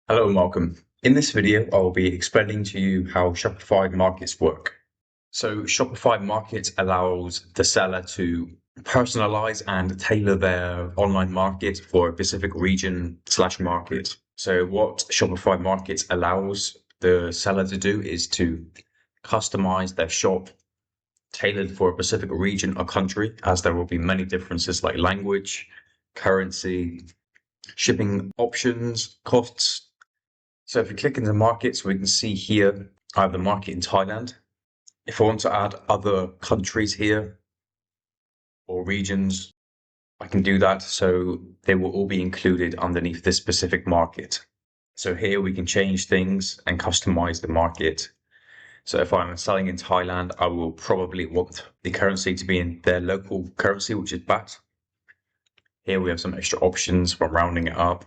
Hello and welcome. In this video, I'll be explaining to you how Shopify markets work. So Shopify markets allows the seller to personalize and tailor their online market for a specific region/market. So what Shopify markets allows the seller to do is to customize their shop tailored for a specific region or country, as there will be many differences like language, currency, shipping options, costs. So if you click into markets, we can see here, I have the market in Thailand. If I want to add other countries here or regions, I can do that. So they will all be included underneath this specific market. So here we can change things and customize the market. So if I'm selling in Thailand, I will probably want the currency to be in their local currency, which is baht. Here we have some extra options from rounding it up,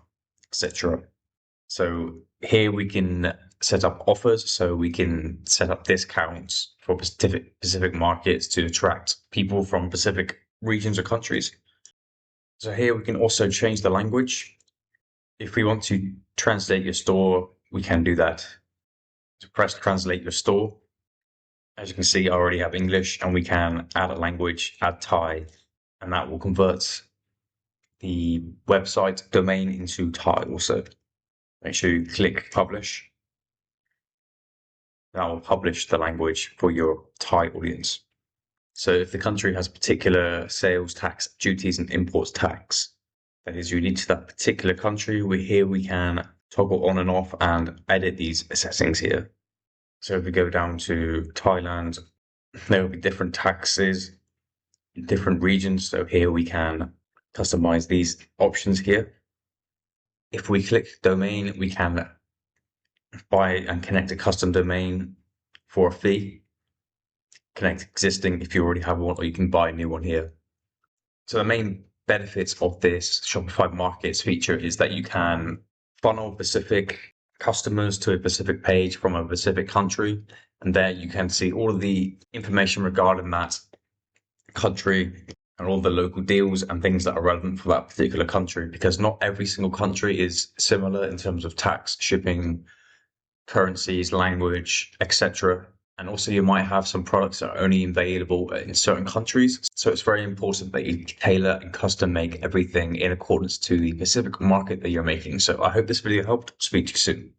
etc. So here we can set up offers, so we can set up discounts for specific markets to attract people from specific regions or countries. So here we can also change the language. If we want to translate your store, we can do that. To press translate your store. As you can see, I already have English, and we can add a language, add Thai, and that will convert the website domain into Thai also. Make sure you click publish. That will publish the language for your Thai audience. So if the country has particular sales tax, duties, and imports tax that is unique to that particular country, we can toggle on and off and edit these settings here. So if we go down to Thailand, there will be different taxes in different regions. So here we can customize these options here. If we click domain, we can buy and connect a custom domain for a fee. Connect existing if you already have one, or you can buy a new one here. So the main benefits of this Shopify Markets feature is that you can funnel specific customers to a specific page from a specific country, and there you can see all of the information regarding that country and all the local deals and things that are relevant for that particular country, because not every single country is similar in terms of tax, shipping, currencies, language, etc. And also you might have some products that are only available in certain countries. So it's very important that you tailor and custom make everything in accordance to the specific market that you're making. So I hope this video helped. Speak to you soon.